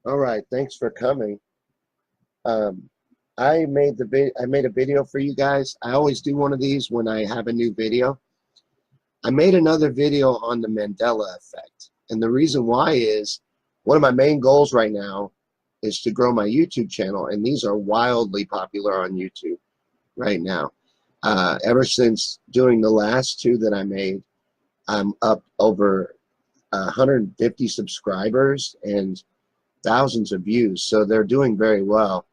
All right, thanks for coming. Um, I made a video for you guys. I always do one of these when I have a new video. I made another video on the Mandela effect. And the reason why is one of my main goals right now is to grow my YouTube channel, and these are wildly popular on YouTube right now. Ever since doing the last two that I made, I'm up over 150 subscribers and thousands of views. So they're doing very well.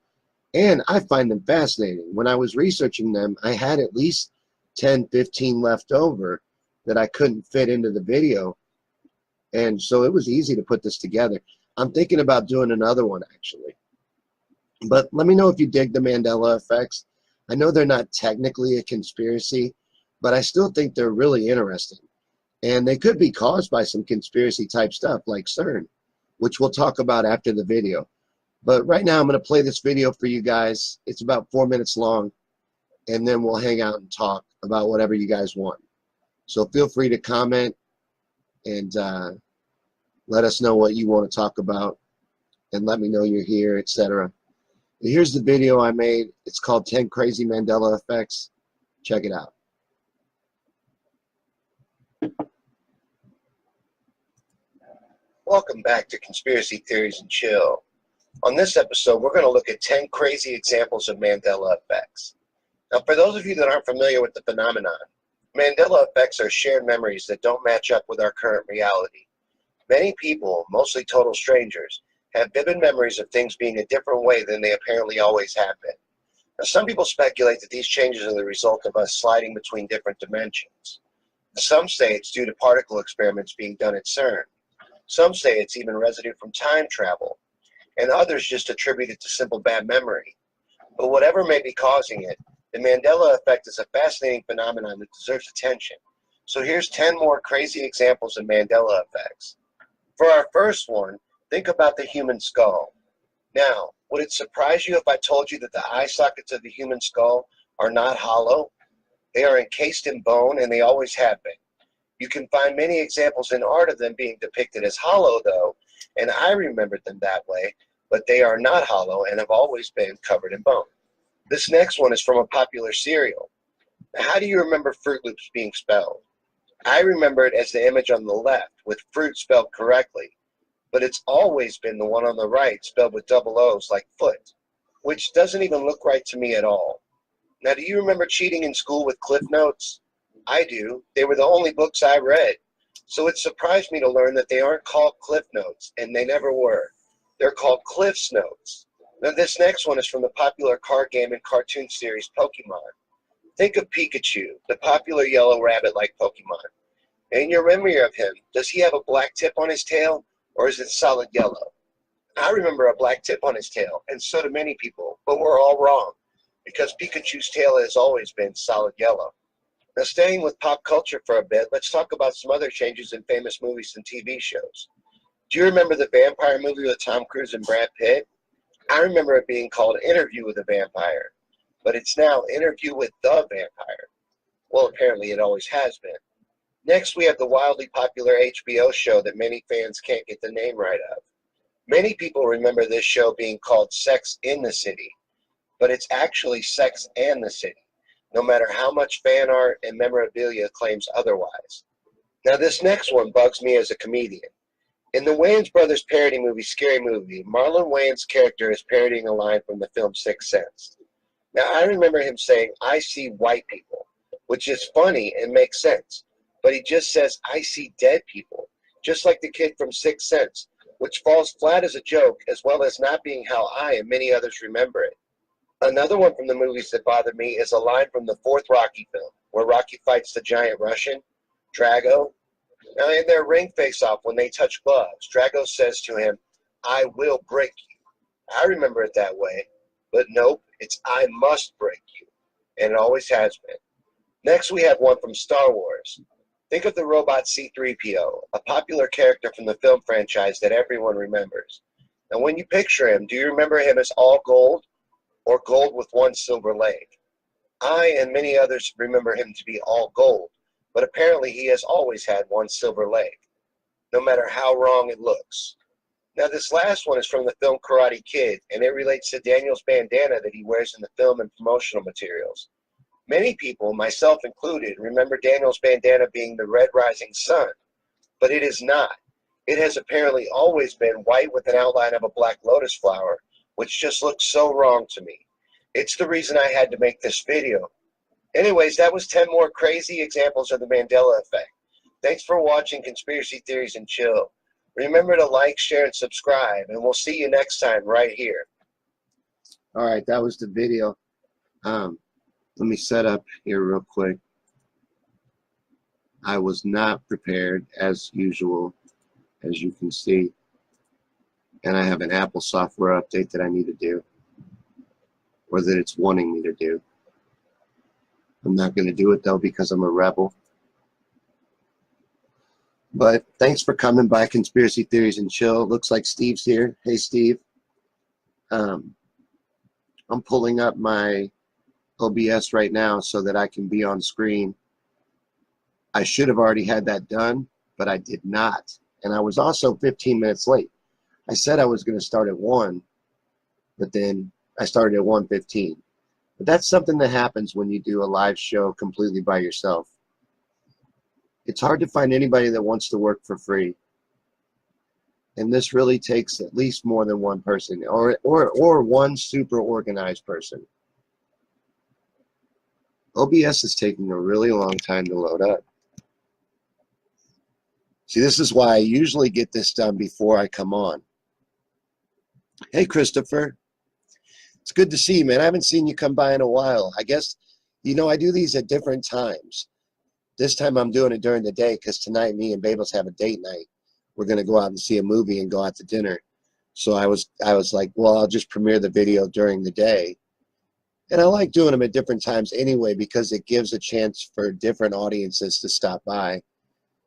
And I find them fascinating. When I was researching them, I had at least 10, 15 left over that I couldn't fit into the video. And so it was easy to put this together. I'm thinking about doing another one actually. But let me know if you dig the Mandela effects. I know they're not technically a conspiracy, but I still think they're really interesting. And they could be caused by some conspiracy type stuff like CERN, which we'll talk about after the video. But right now I'm going to play this video for you guys. It's about 4 minutes long, and then we'll hang out and talk about whatever you guys want. So feel free to comment and let us know what you want to talk about, and let me know you're here, etc. Here's the video I made. It's called 10 Crazy Mandela Effects. Check it out. Welcome back to Conspiracy Theories and Chill. On this episode, we're going to look at 10 crazy examples of Mandela effects. Now, for those of you that aren't familiar with the phenomenon, Mandela effects are shared memories that don't match up with our current reality. Many people, mostly total strangers, have vivid memories of things being a different way than they apparently always have been. Now, some people speculate that these changes are the result of us sliding between different dimensions. Some say it's due to particle experiments being done at CERN. Some say it's even residue from time travel, and others just attribute it to simple bad memory. But whatever may be causing it, the Mandela effect is a fascinating phenomenon that deserves attention. So here's 10 more crazy examples of Mandela effects. For our first one, think about the human skull. Now, would it surprise you if I told you that the eye sockets of the human skull are not hollow? They are encased in bone, and they always have been. You can find many examples in art of them being depicted as hollow, though, and I remembered them that way, but they are not hollow and have always been covered in bone. This next one is from a popular cereal. Now, how do you remember Fruit Loops being spelled? I remember it as the image on the left, with fruit spelled correctly, but it's always been the one on the right spelled with double O's like foot, which doesn't even look right to me at all. Now, do you remember cheating in school with Cliff Notes? I do. They were the only books I read. So it surprised me to learn that they aren't called Cliff Notes, and they never were. They're called Cliff's Notes. Now, this next one is from the popular card game and cartoon series Pokemon. Think of Pikachu, the popular yellow rabbit-like Pokemon. In your memory of him, does he have a black tip on his tail, or is it solid yellow? I remember a black tip on his tail, and so do many people, but we're all wrong, because Pikachu's tail has always been solid yellow. Now, staying with pop culture for a bit, let's talk about some other changes in famous movies and TV shows. Do you remember the vampire movie with Tom Cruise and Brad Pitt? I remember it being called Interview with a Vampire, but it's now Interview with the Vampire. Well, apparently it always has been. Next, we have the wildly popular HBO show that many fans can't get the name right of. Many people remember this show being called Sex in the City, but it's actually Sex and the City, no matter how much fan art and memorabilia claims otherwise. Now, this next one bugs me as a comedian. In the Wayans Brothers parody movie Scary Movie, Marlon Wayans' character is parodying a line from the film Sixth Sense. Now, I remember him saying, "I see white people," which is funny and makes sense, but he just says, "I see dead people," just like the kid from Sixth Sense, which falls flat as a joke as well as not being how I and many others remember it. Another one from the movies that bothered me is a line from the fourth Rocky film, where Rocky fights the giant Russian, Drago. Now, in their ring face-off, when they touch gloves, Drago says to him, "I will break you." I remember it that way, but nope, it's "I must break you," and it always has been. Next, we have one from Star Wars. Think of the robot C-3PO, a popular character from the film franchise that everyone remembers. Now, when you picture him, do you remember him as all gold or gold with one silver leg? I and many others remember him to be all gold, but apparently he has always had one silver leg, no matter how wrong it looks. Now, this last one is from the film Karate Kid, and it relates to Daniel's bandana that he wears in the film and promotional materials. Many people, myself included, remember Daniel's bandana being the red rising sun, but it is not. It has apparently always been white with an outline of a black lotus flower, which just looks so wrong to me. It's the reason I had to make this video. Anyways, that was 10 more crazy examples of the Mandela effect. Thanks for watching Conspiracy Theories and Chill. Remember to like, share, and subscribe, and we'll see you next time right here. All right, that was the video. Let me set up here real quick. I was not prepared as usual, as you can see. And I have an Apple software update that I need to do, or that it's wanting me to do. I'm not going to do it though because I'm a rebel. But thanks for coming by Conspiracy Theories and Chill. Looks like Steve's here. Hey, Steve. I'm pulling up my OBS right now so that I can be on screen. I should have already had that done, but I did not. And I was also 15 minutes late. I said I was going to start at 1, but then I started at 1:15. But that's something that happens when you do a live show completely by yourself. It's hard to find anybody that wants to work for free. And this really takes at least more than one person, or one super organized person. OBS is taking a really long time to load up. See, this is why I usually get this done before I come on. Hey, Christopher. It's good to see you, man. I haven't seen you come by in a while. I guess, you know, I do these at different times. This time I'm doing it during the day because tonight me and Babels have a date night. We're going to go out and see a movie and go out to dinner. So I was like, well, I'll just premiere the video during the day. And I like doing them at different times anyway because it gives a chance for different audiences to stop by.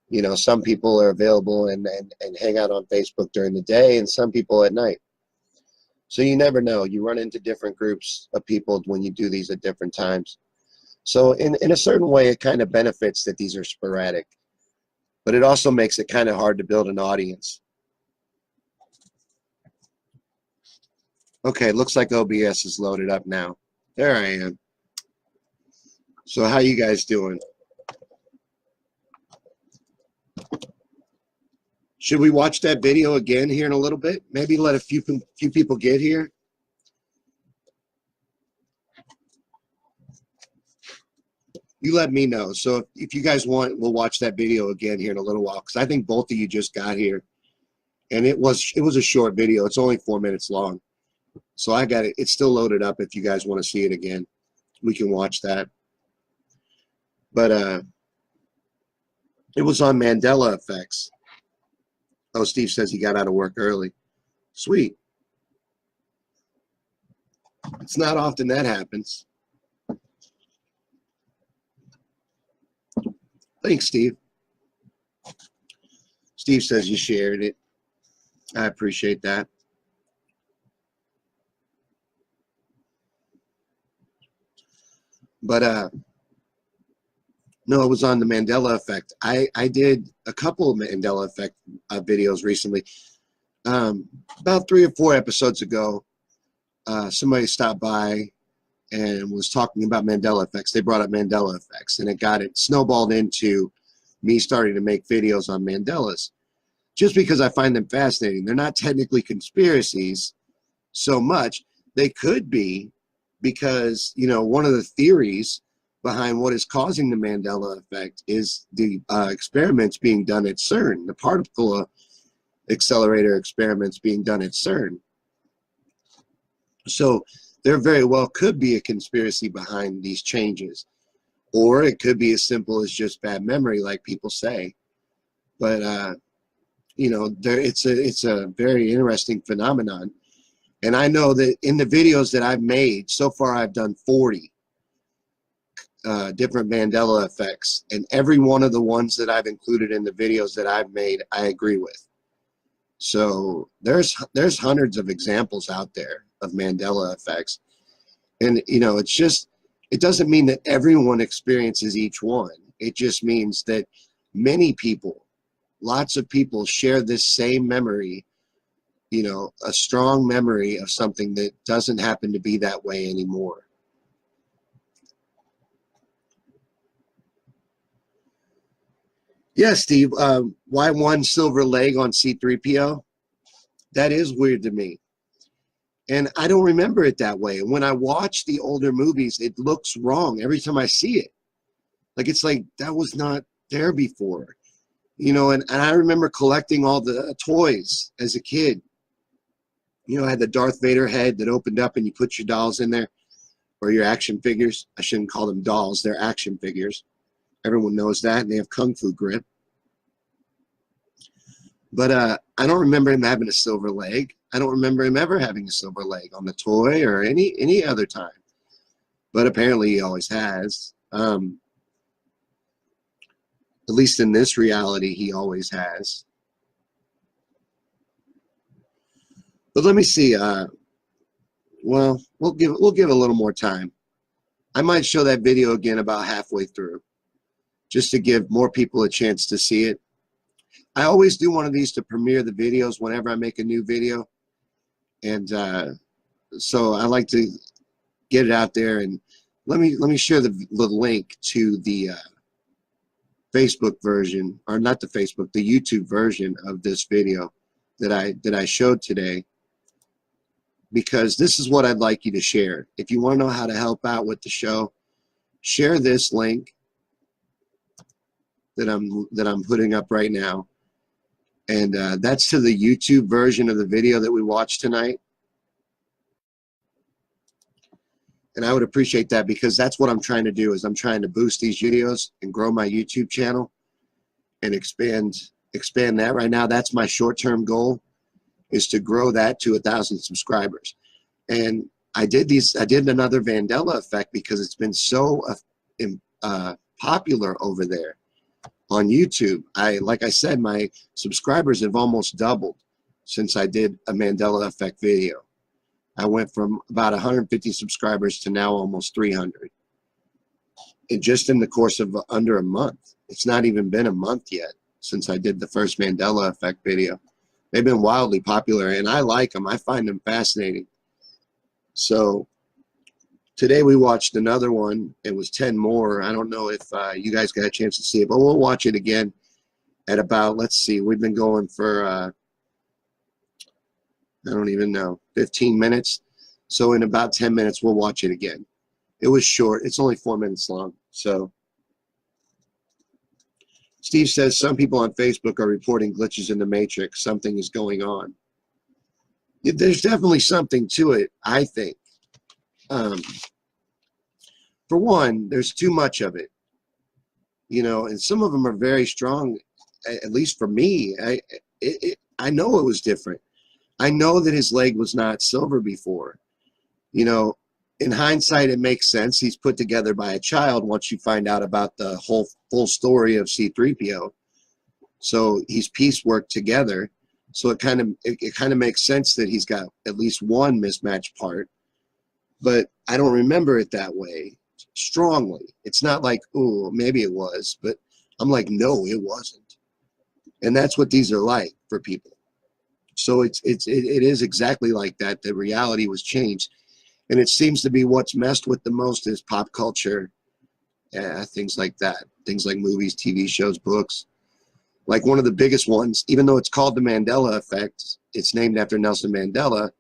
You know, some people are available and hang out on Facebook during the day, and some people at night. So you never know. You run into different groups of people when you do these at different times. So in a certain way, it kind of benefits that these are sporadic. But it also makes it kind of hard to build an audience. Okay, looks like OBS is loaded up now. There I am. So how you guys doing? Should we watch that video again here in a little bit? Maybe let a few people get here. You let me know. So if you guys want, we'll watch that video again here in a little while because I think both of you just got here, and it was a short video. It's only 4 minutes long, so I got it. It's still loaded up. If you guys want to see it again, we can watch that. But it was on Mandela effects. Oh, Steve says he got out of work early. Sweet. It's not often that happens. Thanks, Steve. Steve says you shared it. I appreciate that. But no, it was on the Mandela effect. I did a couple of Mandela effect videos recently. About 3 or 4 episodes ago, somebody stopped by and was talking about Mandela effects. They brought up Mandela effects, and it snowballed into me starting to make videos on Mandelas, just because I find them fascinating. They're not technically conspiracies so much. They could be, because, you know, one of the theories behind what is causing the Mandela effect is the experiments being done at CERN, the particle accelerator experiments being done at CERN. So there very well could be a conspiracy behind these changes, or it could be as simple as just bad memory, like people say. But you know, it's a very interesting phenomenon, and I know that in the videos that I've made so far, I've done 40 different Mandela effects, and every one of the ones that I've included in the videos that I've made, I agree with. So there's hundreds of examples out there of Mandela effects, and you know, it doesn't mean that everyone experiences each one. It just means that many people, lots of people, share this same memory you know, a strong memory of something that doesn't happen to be that way anymore. Yeah, Steve, why one silver leg on C3PO? That is weird to me. And I don't remember it that way. When I watch the older movies, it looks wrong every time I see it. Like, it's like, that was not there before. You know, and I remember collecting all the toys as a kid. You know, I had the Darth Vader head that opened up and you put your dolls in there, or your action figures. I shouldn't call them dolls, they're action figures. Everyone knows that, and they have kung fu grip. But I don't remember him having a silver leg. I don't remember him ever having a silver leg on the toy or any other time. But apparently he always has. At least in this reality, he always has. But let me see. Well, we'll give a little more time. I might show that video again about halfway through, just to give more people a chance to see it. I always do one of these to premiere the videos whenever I make a new video, and so I like to get it out there. And let me share the link to the Facebook version, or not the Facebook, the YouTube version of this video that I showed today, because this is what I'd like you to share. If you want to know how to help out with the show, share this link that I'm putting up right now. And that's to the YouTube version of the video that we watched tonight. And I would appreciate that, because that's what I'm trying to do, is I'm trying to boost these videos and grow my YouTube channel and expand that. Right now, that's my short-term goal, is to grow that to 1,000 subscribers. And I did another Mandela effect because it's been so popular over there on YouTube. Like I said, my subscribers have almost doubled since I did a Mandela effect video. I went from about 150 subscribers to now almost 300. And just in the course of under a month. It's not even been a month yet since I did the first Mandela effect video. They've been wildly popular, and I like them. I find them fascinating. So today we watched another one. It was 10 more. I don't know if you guys got a chance to see it, but we'll watch it again at about, let's see, we've been going for, I don't even know, 15 minutes. So in about 10 minutes, we'll watch it again. It was short. It's only 4 minutes long. So Steve says some people on Facebook are reporting glitches in the matrix. Something is going on. There's definitely something to it, I think. For one, there's too much of it, you know, and some of them are very strong. At least for me, I know it was different. I know that his leg was not silver before. You know, in hindsight, it makes sense. He's put together by a child once you find out about the full story of C3PO. So he's pieceworked together. So it kind of makes sense that he's got at least one mismatched part. But I don't remember it that way strongly. It's not like, oh, maybe it was, but I'm like, no, it wasn't. And that's what these are like for people. So it is exactly like that. The reality was changed. And it seems to be what's messed with the most is pop culture, things like that. Things like movies, TV shows, books. Like one of the biggest ones, even though it's called the Mandela effect, it's named after Nelson Mandela,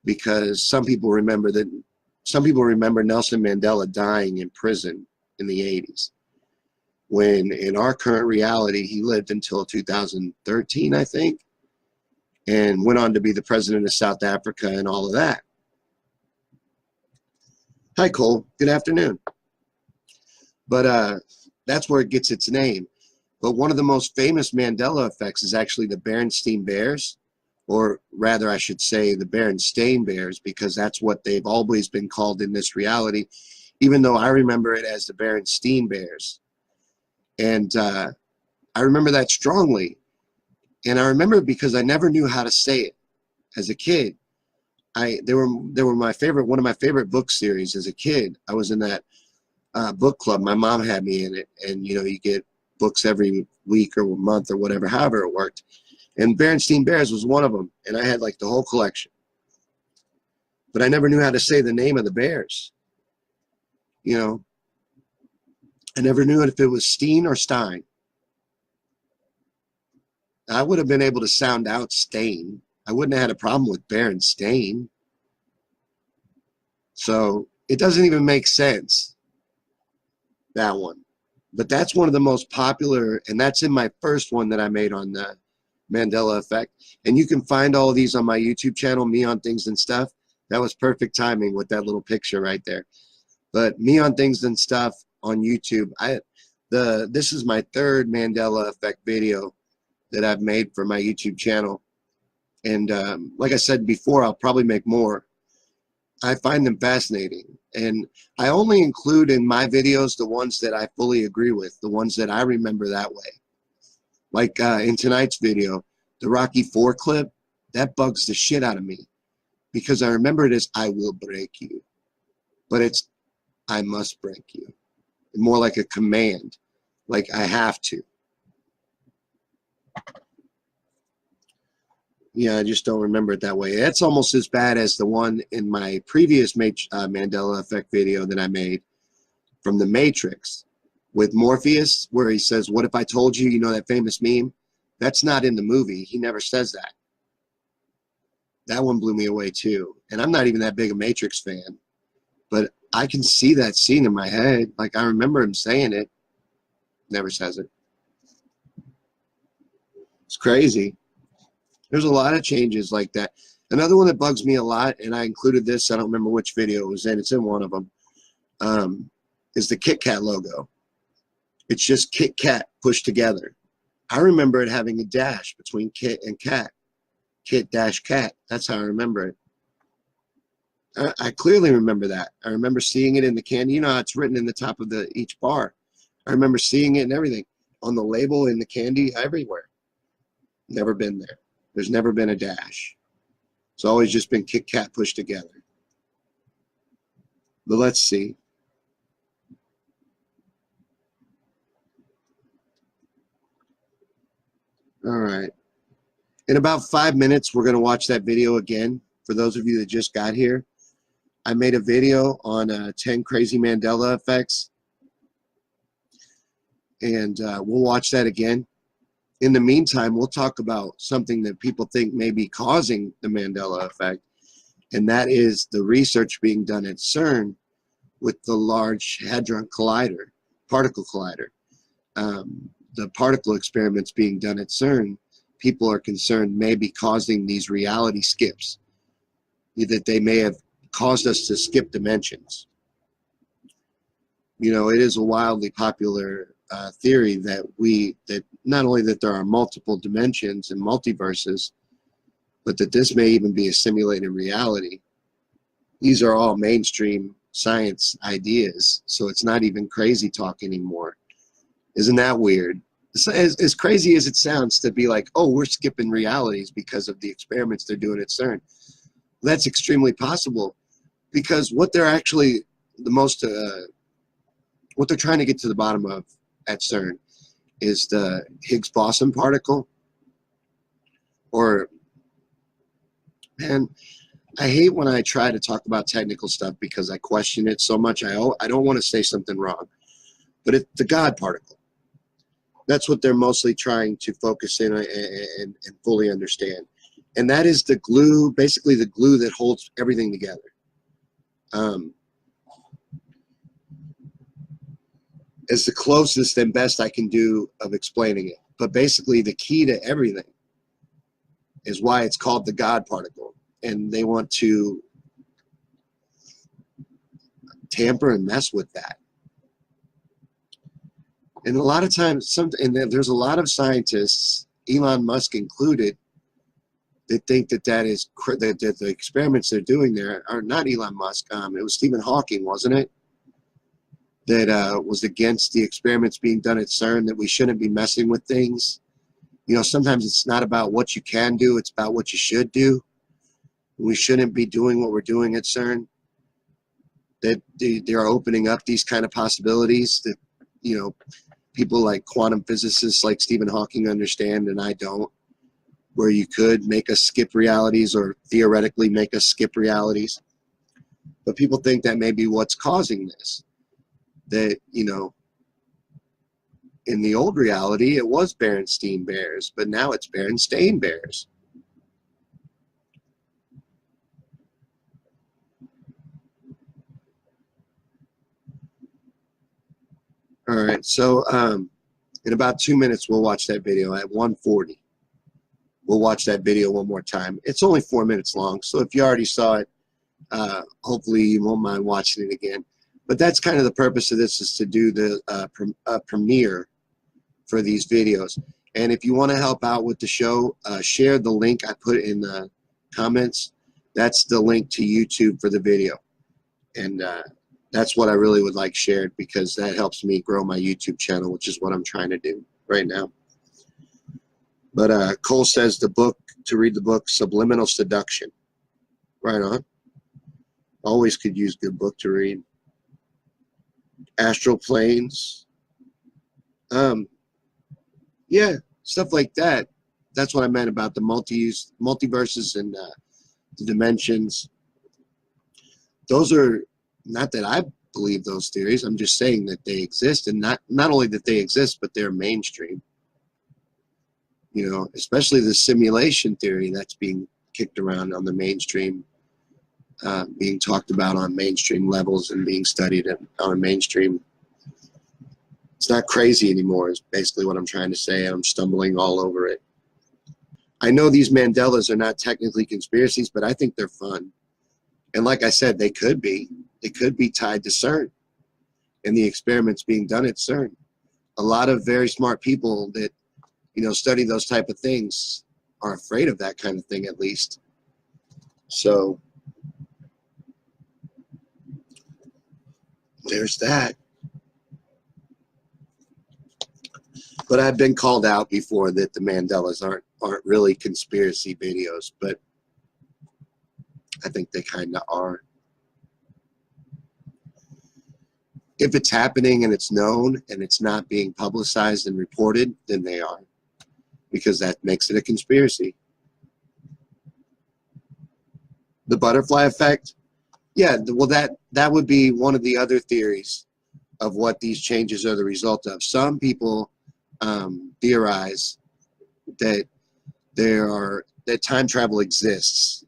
because some people remember Nelson Mandela dying in prison in the 80s. When in our current reality, he lived until 2013, I think, and went on to be the president of South Africa and all of that. Hi, Cole. Good afternoon. But that's where it gets its name. But one of the most famous Mandela effects is actually the Berenstain Bears, or rather, I should say the Berenstain Bears, because that's what they've always been called in this reality, even though I remember it as the Berenstain Bears. And I remember that strongly. And I remember it because I never knew how to say it as a kid. They were one of my favorite book series as a kid. I was in that book club. My mom had me in it, and you know, you get books every week or month or whatever, however it worked. And Berenstein Bears was one of them. And I had like the whole collection. But I never knew how to say the name of the bears. You know, I never knew if it was Steen or Stein. I would have been able to sound out Stain. I wouldn't have had a problem with Berenstain. So it doesn't even make sense, that one. But that's one of the most popular, and that's in my first one that I made on the Mandela effect. And you can find all of these on my YouTube channel, Me on Things and Stuff. That was perfect timing with that little picture right there. But Me on Things and Stuff on YouTube. This is my third Mandela effect video that I've made for my YouTube channel. And like I said before, I'll probably make more. I find them fascinating. And I only include in my videos the ones that I fully agree with, the ones that I remember that way. Like in tonight's video, the Rocky IV clip, that bugs the shit out of me. Because I remember it as, I will break you. But it's, I must break you. More like a command. Like I have to. Yeah, I just don't remember it that way. That's almost as bad as the one in my previous Mandela effect video that I made from The Matrix with Morpheus, where he says, what if I told you, you know that famous meme? That's not in the movie. He never says that. That one blew me away too. And I'm not even that big a Matrix fan. But I can see that scene in my head. Like I remember him saying it. Never says it. It's crazy. There's a lot of changes like that. Another one that bugs me a lot, and I included this, I don't remember which video it was in, it's in one of them, is the Kit Kat logo. It's just Kit Kat pushed together. I remember it having a dash between Kit and Kat. Kit dash Kat. That's how I remember it. I clearly remember that. I remember seeing it in the candy. You know how it's written in the top of each bar. I remember seeing it and everything. On the label, in the candy, everywhere. Never been there. There's never been a dash. It's always just been Kit Kat pushed together. But let's see. All right. In about 5 minutes, we're going to watch that video again. For those of you that just got here, I made a video on 10 crazy Mandela effects. And we'll watch that again. In the meantime, we'll talk about something that people think may be causing the Mandela effect, and that is the research being done at CERN with the Large Hadron Collider, particle collider. The particle experiments being done at CERN, people are concerned may be causing these reality skips, that they may have caused us to skip dimensions. You know, it is a wildly popular theory that not only that there are multiple dimensions and multiverses, but that this may even be a simulated reality. These are all mainstream science ideas, so it's not even crazy talk anymore. Isn't that weird? As crazy as it sounds to be like, oh, we're skipping realities because of the experiments they're doing at CERN. That's extremely possible, because what they're actually what they're trying to get to the bottom of at CERN is the Higgs boson particle. Or, man, I hate when I try to talk about technical stuff because I question it so much. I don't want to say something wrong. But it's the God particle. That's what they're mostly trying to focus in and fully understand. And that is the glue, basically the glue that holds everything together. Is the closest and best I can do of explaining it. But basically the key to everything is why it's called the God particle. And they want to tamper and mess with that. And a lot of times, there's a lot of scientists, Elon Musk included, that think that that the experiments they're doing there are not Elon Musk. It was Stephen Hawking, wasn't it? That was against the experiments being done at CERN, that we shouldn't be messing with things. You know, sometimes it's not about what you can do, it's about what you should do. We shouldn't be doing what we're doing at CERN. That they're opening up these kind of possibilities that, people like quantum physicists like Stephen Hawking understand, and I don't. where you could make us skip realities or theoretically make us skip realities. But people think that may be what's causing this. That, you know, in the old reality, it was Berenstein Bears, but now it's Berenstain Bears. All right, so in about 2 minutes, we'll watch that video at 1:40. We'll watch that video one more time. It's only 4 minutes long, so if you already saw it, hopefully you won't mind watching it again. But that's kind of the purpose of this, is to do the premiere for these videos. And if you want to help out with the show, share the link I put in the comments. That's the link to YouTube for the video. And that's what I really would like shared, because that helps me grow my YouTube channel, which is what I'm trying to do right now. But Cole says to read the book Subliminal Seduction. Right on. Always could use a good book to read. Astral Planes. Yeah, stuff like that. That's what I meant about the multiverses and the dimensions. Those are, not that I believe those theories, I'm just saying that they exist, and not only that they exist, but they're mainstream. You know, especially the simulation theory that's being kicked around on the mainstream, being talked about on mainstream levels and being studied on a mainstream. It's not crazy anymore, is basically what I'm trying to say. I'm stumbling all over it. I know these Mandelas are not technically conspiracies, but I think they're fun. And like I said, they could be. They could be tied to CERN and the experiments being done at CERN. A lot of very smart people that, you know, study those type of things are afraid of that kind of thing, at least. So there's that. But I've been called out before that the Mandelas aren't really conspiracy videos, but I think they kind of are. If it's happening and it's known and it's not being publicized and reported, then they are, because that makes it a conspiracy. The butterfly effect, yeah, well, that would be one of the other theories of what these changes are the result of. Some people theorize that that time travel exists,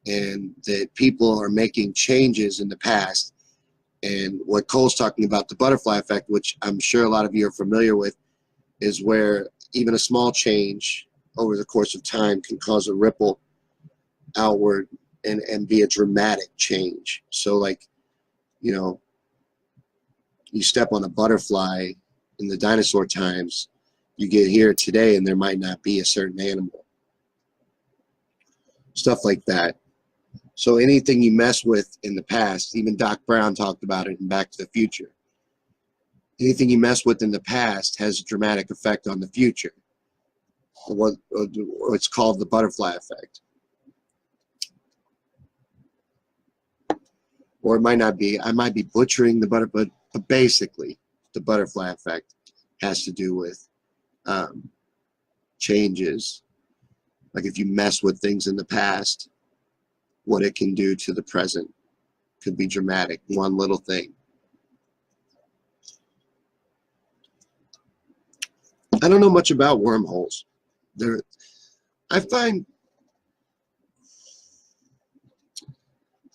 and that people are making changes in the past. And what Cole's talking about, the butterfly effect, which I'm sure a lot of you are familiar with, is where even a small change over the course of time can cause a ripple outward and be a dramatic change. So, like, you know, you step on a butterfly in the dinosaur times, you get here today and there might not be a certain animal. Stuff like that. So anything you mess with in the past, even Doc Brown talked about it in Back to the Future. Anything you mess with in the past has a dramatic effect on the future. It's called the butterfly effect. Or it might not be. I might be butchering the butterfly, but basically the butterfly effect has to do with changes. Like if you mess with things in the past, what it can do to the present could be dramatic. One little thing. I don't know much about wormholes. I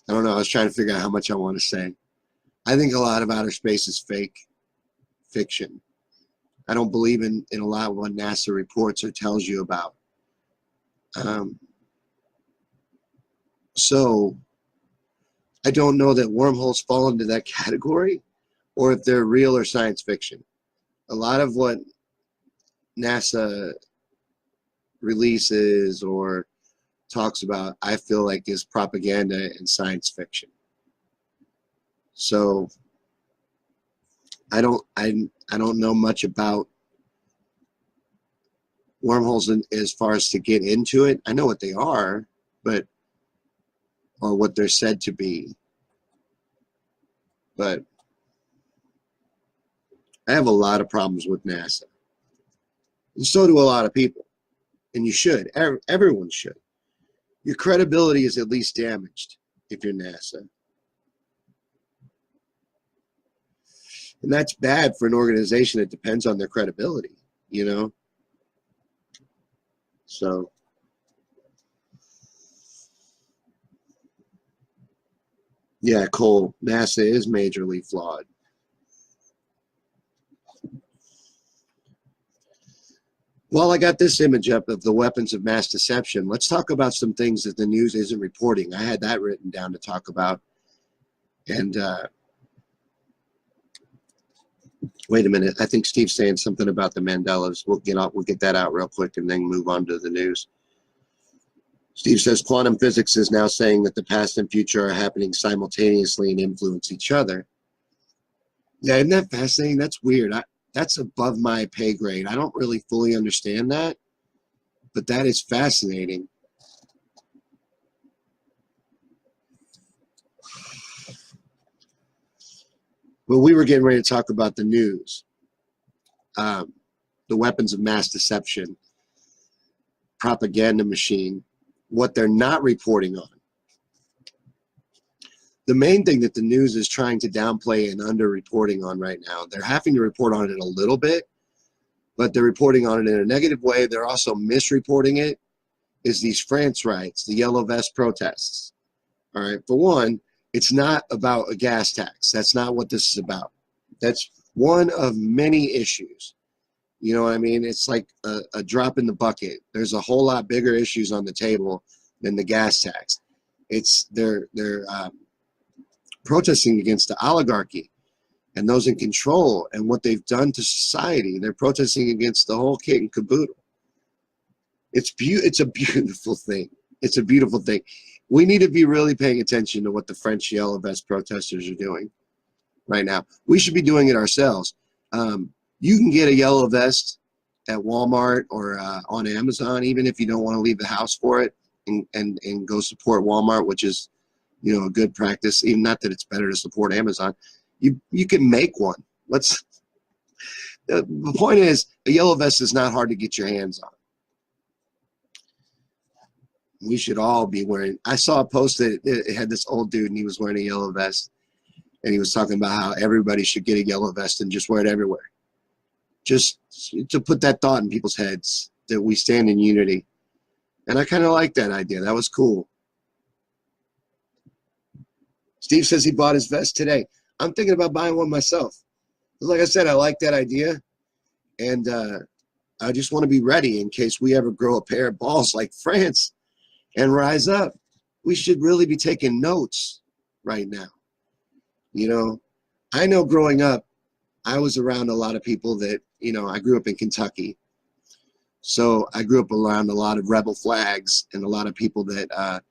don't know. I was trying to figure out how much I want to say. I think a lot of outer space is fiction. I don't believe in a lot of what NASA reports or tells you about. So I don't know that wormholes fall into that category, or if they're real or science fiction. A lot of what NASA releases or talks about, I feel like, is propaganda and science fiction. So I don't know much about wormholes as far as to get into it. I know what they are, or what they're said to be. But I have a lot of problems with NASA. And so do a lot of people. And you should. Everyone should. Your credibility is at least damaged if you're NASA. And that's bad for an organization that depends on their credibility, you know? So, yeah, Cole, NASA is majorly flawed. Well, I got this image up of the weapons of mass deception. Let's talk about some things that the news isn't reporting. I had that written down to talk about. And wait a minute. I think Steve's saying something about the Mandelas. We'll get that out real quick and then move on to the news. Steve says quantum physics is now saying that the past and future are happening simultaneously and influence each other. Yeah, isn't that fascinating? That's weird. That's above my pay grade. I don't really fully understand that, but that is fascinating. Well, we were getting ready to talk about the news, the weapons of mass deception, propaganda machine, what they're not reporting on. The main thing that the news is trying to downplay and under-reporting on right now, they're having to report on it a little bit, but they're reporting on it in a negative way. They're also misreporting it, is these France riots, the yellow vest protests. All right, for one, it's not about a gas tax. That's not what this is about. That's one of many issues. You know what I mean? It's like a drop in the bucket. There's a whole lot bigger issues on the table than the gas tax. They're protesting against the oligarchy and those in control and what they've done to society. They're protesting against the whole kit and caboodle. It's a beautiful thing. It's a beautiful thing. We need to be really paying attention to what the French yellow vest protesters are doing right now. We should be doing it ourselves. You can get a yellow vest at Walmart or on Amazon, even if you don't want to leave the house for it, and go support Walmart, which is, you know, a good practice. Even not that it's better to support Amazon. You can make one. The point is, a yellow vest is not hard to get your hands on. We should all be wearing. I saw a post that it had this old dude and he was wearing a yellow vest, and he was talking about how everybody should get a yellow vest and just wear it everywhere. Just to put that thought in people's heads that we stand in unity. And I kind of like that idea. That was cool. Steve says he bought his vest today. I'm thinking about buying one myself. Like I said, I like that idea. And I just want to be ready in case we ever grow a pair of balls like France and rise up. We should really be taking notes right now. You know, I know growing up, I was around a lot of people that, you know, I grew up in Kentucky. So I grew up around a lot of rebel flags and a lot of people that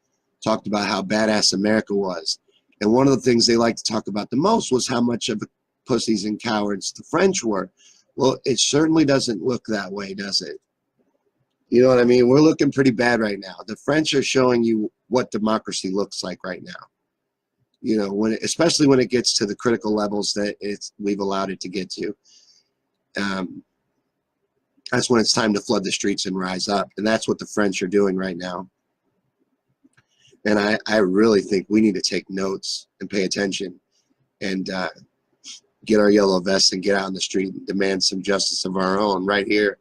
talked about how badass America was. And one of the things they liked to talk about the most was how much of pussies and cowards the French were. Well, it certainly doesn't look that way, does it? You know what I mean? We're looking pretty bad right now. The French are showing you what democracy looks like right now. You know, especially when it gets to the critical levels that we've allowed it to get to. That's when it's time to flood the streets and rise up. And that's what the French are doing right now. And I really think we need to take notes and pay attention and get our yellow vests and get out in the street and demand some justice of our own right here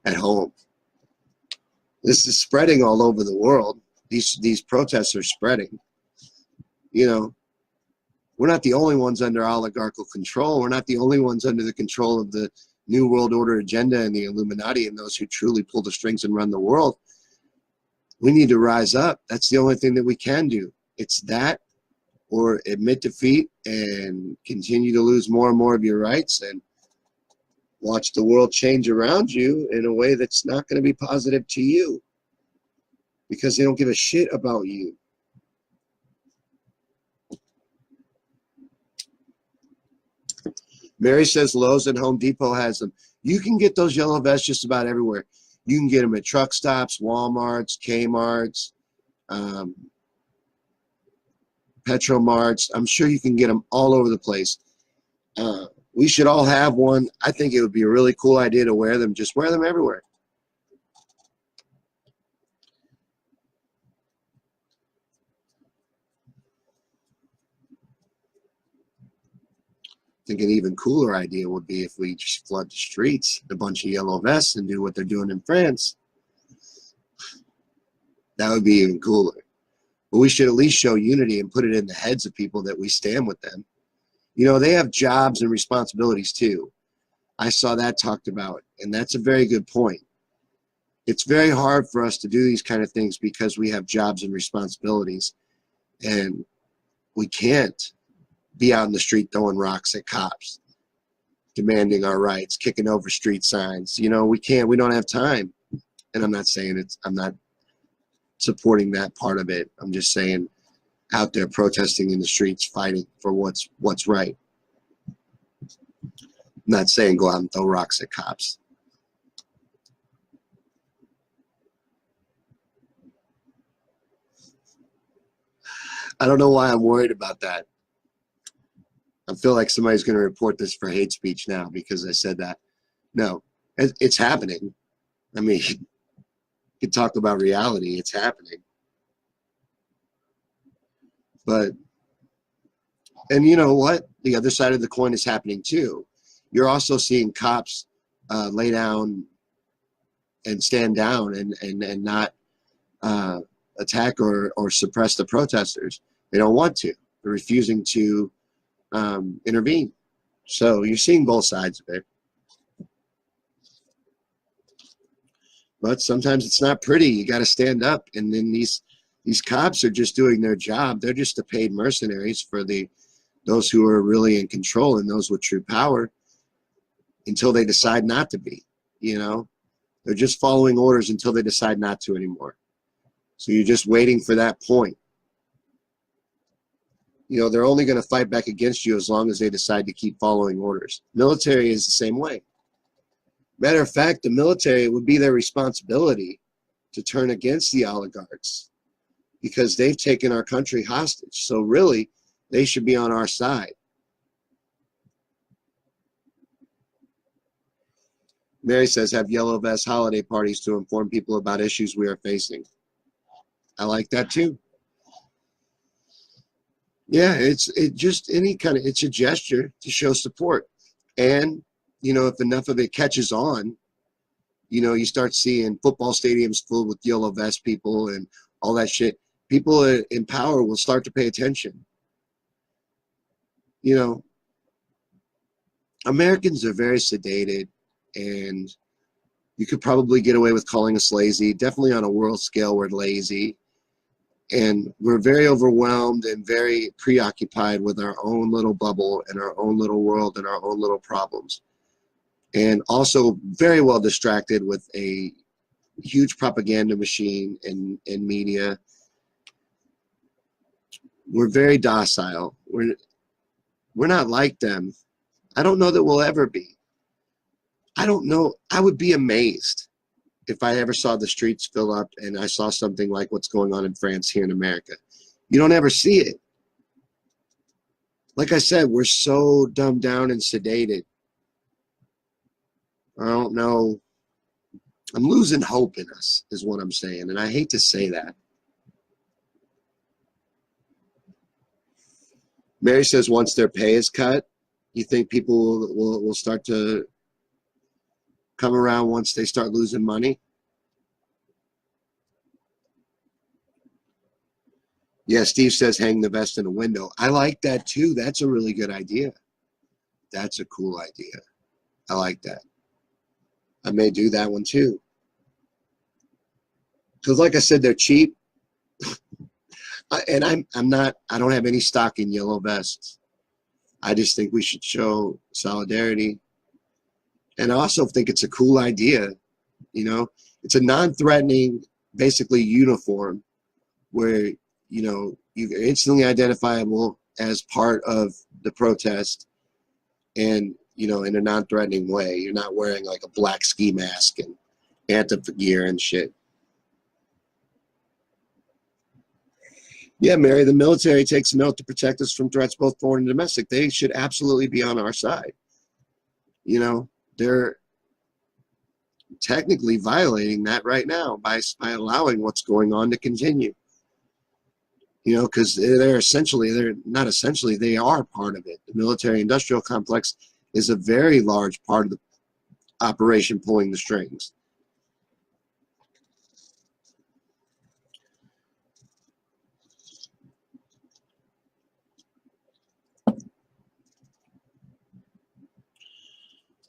at home. This is spreading all over the world. These protests are spreading. You know, we're not the only ones under oligarchical control. We're not the only ones under the control of the New World Order agenda and the Illuminati and those who truly pull the strings and run the world. We need to rise up. That's the only thing that we can do. It's that, or admit defeat and continue to lose more and more of your rights and watch the world change around you in a way that's not going to be positive to you because they don't give a shit about you. Mary says Lowe's and Home Depot has them. You can get those yellow vests just about everywhere. You can get them at truck stops, Walmarts, Kmarts, Petromarts. I'm sure you can get them all over the place. We should all have one. I think it would be a really cool idea to wear them. Just wear them everywhere. think an even cooler idea would be if we just flood the streets, a bunch of yellow vests, and do what they're doing in France. That would be even cooler. But we should at least show unity and put it in the heads of people that we stand with them. You know, they have jobs and responsibilities too. I saw that talked about, and that's a very good point. It's very hard for us to do these kind of things because we have jobs and responsibilities, and we can't be out in the street throwing rocks at cops, demanding our rights, kicking over street signs. You know, we don't have time. And I'm not saying I'm not supporting that part of it. I'm just saying out there protesting in the streets, fighting for what's right. I'm not saying go out and throw rocks at cops. I don't know why I'm worried about that. I feel like somebody's going to report this for hate speech now because I said that. No, it's happening. I mean, you can talk about reality. It's happening. But, and you know what? The other side of the coin is happening too. You're also seeing cops lay down and stand down and not attack or suppress the protesters. They don't want to. They're refusing to intervene. So you're seeing both sides of it. But sometimes it's not pretty. You got to stand up. And then these cops are just doing their job. They're just the paid mercenaries for those who are really in control and those with true power until they decide not to be. You know, they're just following orders until they decide not to anymore. So you're just waiting for that point. You know, they're only going to fight back against you as long as they decide to keep following orders. Military is the same way. Matter of fact, the military, it would be their responsibility to turn against the oligarchs because they've taken our country hostage. So really, they should be on our side. Mary says, have yellow vest holiday parties to inform people about issues we are facing. I like that too. Yeah, it's a gesture to show support. And, you know, if enough of it catches on, you know, you start seeing football stadiums full with yellow vest people and all that shit. People in power will start to pay attention. You know, Americans are very sedated, and you could probably get away with calling us lazy. Definitely on a world scale, we're lazy. And we're very overwhelmed and very preoccupied with our own little bubble and our own little world and our own little problems. And also very well distracted with a huge propaganda machine and media. We're very docile. We're not like them. I don't know that we'll ever be. I don't know. I would be amazed if I ever saw the streets fill up and I saw something like what's going on in France here in America. You don't ever see it. Like I said, we're so dumbed down and sedated. I don't know. I'm losing hope in us is what I'm saying. And I hate to say that. Mary says once their pay is cut, you think people will start to come around once they start losing money? Yeah, Steve says hang the vest in a window. I like that too. That's a really good idea. That's a cool idea. I like that. I may do that one too. Because like I said, they're cheap. And I don't have any stock in yellow vests. I just think we should show solidarity. And I also think it's a cool idea. You know, it's a non-threatening, basically uniform where, you know, you're instantly identifiable as part of the protest and, you know, in a non-threatening way. You're not wearing like a black ski mask and Antifa gear and shit. Yeah, Mary, the military takes an oath to protect us from threats, both foreign and domestic. They should absolutely be on our side. You know, they're technically violating that right now by allowing what's going on to continue. You know, because they're not essentially, they are part of it. The military-industrial complex is a very large part of the operation pulling the strings.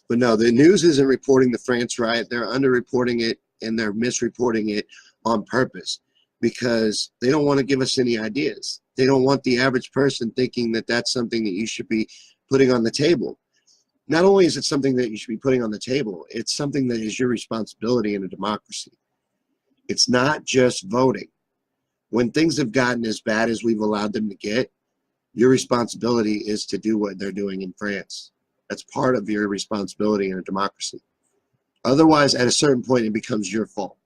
But no, the news isn't reporting the France riot. They're underreporting it, and they're misreporting it on purpose because they don't want to give us any ideas. They don't want the average person thinking that that's something that you should be putting on the table. Not only is it something that you should be putting on the table, it's something that is your responsibility in a democracy. It's not just voting. When things have gotten as bad as we've allowed them to get, your responsibility is to do what they're doing in France. That's part of your responsibility in a democracy. Otherwise, at a certain point, it becomes your fault.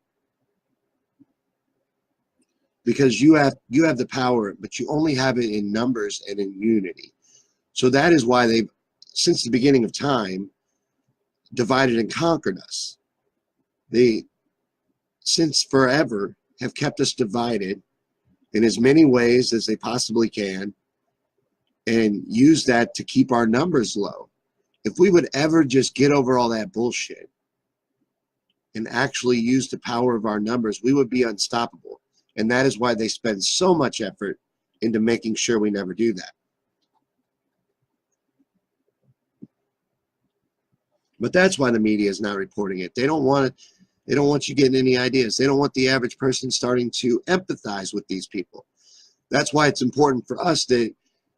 Because you have the power, but you only have it in numbers and in unity. So that is why they've, since the beginning of time, divided and conquered us. They, since forever, have kept us divided in as many ways as they possibly can and use that to keep our numbers low. If we would ever just get over all that bullshit and actually use the power of our numbers, we would be unstoppable. And that is why they spend so much effort into making sure we never do that. But that's why the media is not reporting it. They don't want it. They don't want you getting any ideas. They don't want the average person starting to empathize with these people. That's why it's important for us to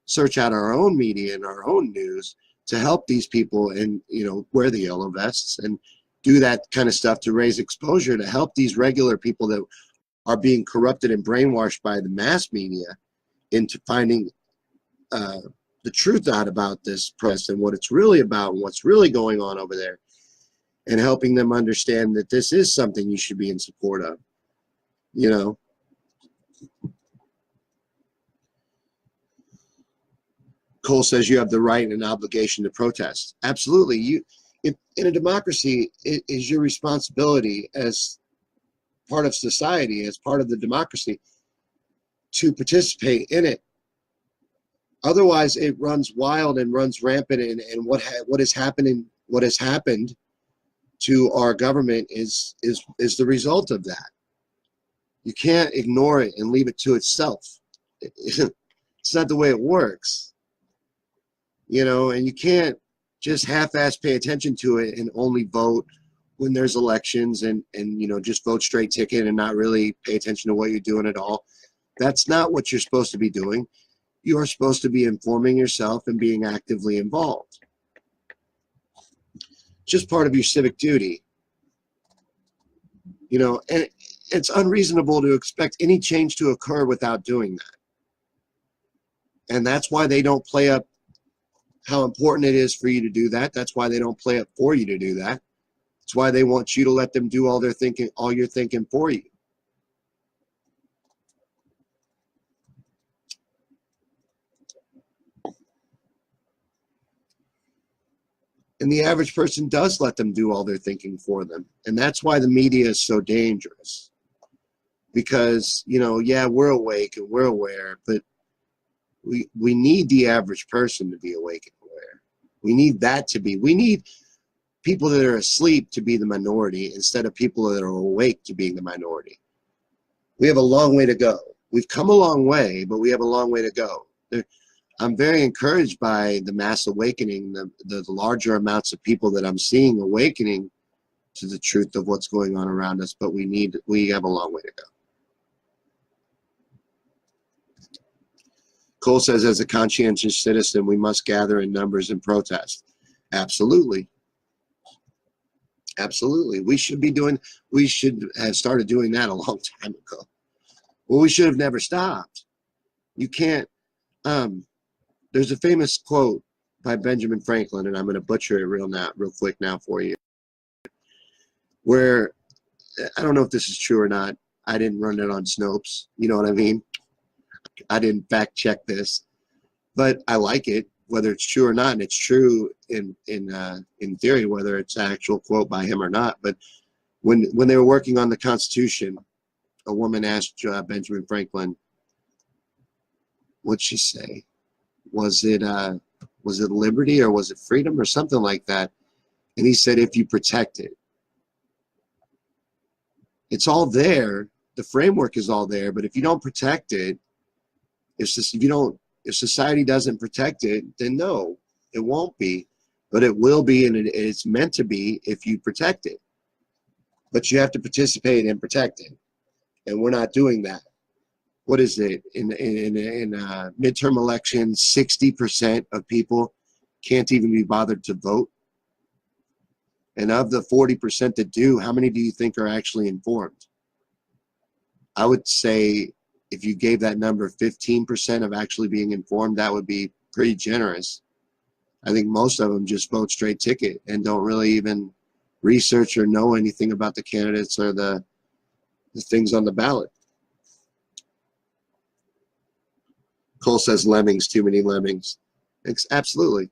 search out our own media and our own news to help these people and, you know, wear the yellow vests and do that kind of stuff to raise exposure, to help these regular people that are being corrupted and brainwashed by the mass media into finding the truth out about this press and what it's really about and what's really going on over there, and helping them understand that this is something you should be in support of, you know. Cole says you have the right and an obligation to protest. Absolutely. In a democracy, it is your responsibility as part of society, as part of the democracy, to participate in it. Otherwise, it runs wild and runs rampant, and what has happened to our government is the result of that. You can't ignore it and leave it to itself. It's not the way it works. You know, and you can't just half-ass pay attention to it and only vote when there's elections and you know, just vote straight ticket and not really pay attention to what you're doing at all. That's not what you're supposed to be doing. You are supposed to be informing yourself and being actively involved. Just part of your civic duty. You know, and it's unreasonable to expect any change to occur without doing that. And that's why they don't play up how important it is for you to do that. That's why they don't play up for you to do that. It's why they want you to let them do all their thinking, all your thinking for you. And the average person does let them do all their thinking for them. And that's why the media is so dangerous. Because, you know, yeah, we're awake and we're aware, but we need the average person to be awake and aware. We need that to be. We need people that are asleep to be the minority instead of people that are awake to being the minority. We have a long way to go. We've come a long way, but we have a long way to go. I'm very encouraged by the mass awakening, the larger amounts of people that I'm seeing awakening to the truth of what's going on around us, but we have a long way to go. Cole says, as a conscientious citizen, we must gather in numbers and protest. Absolutely. Absolutely. We should have started doing that a long time ago. Well, we should have never stopped. You can't, there's a famous quote by Benjamin Franklin, and I'm going to butcher it real quick now for you, where, I don't know if this is true or not. I didn't run it on Snopes. You know what I mean? I didn't fact check this, but I like it, whether it's true or not, and it's true in theory, whether it's an actual quote by him or not. But when they were working on the Constitution, a woman asked Benjamin Franklin, what'd she say? Was it liberty or was it freedom or something like that? And he said, if you protect it. It's all there. The framework is all there, but if you don't protect it, if society doesn't protect it, then no, it won't be. But it will be, and it's meant to be if you protect it. But you have to participate in protecting, and we're not doing that. What is it in midterm elections? 60% of people can't even be bothered to vote, and of the 40% that do, how many do you think are actually informed? I would say if you gave that number 15% of actually being informed, that would be pretty generous. I think most of them just vote straight ticket and don't really even research or know anything about the candidates or the things on the ballot. Cole says lemmings, too many lemmings. Absolutely.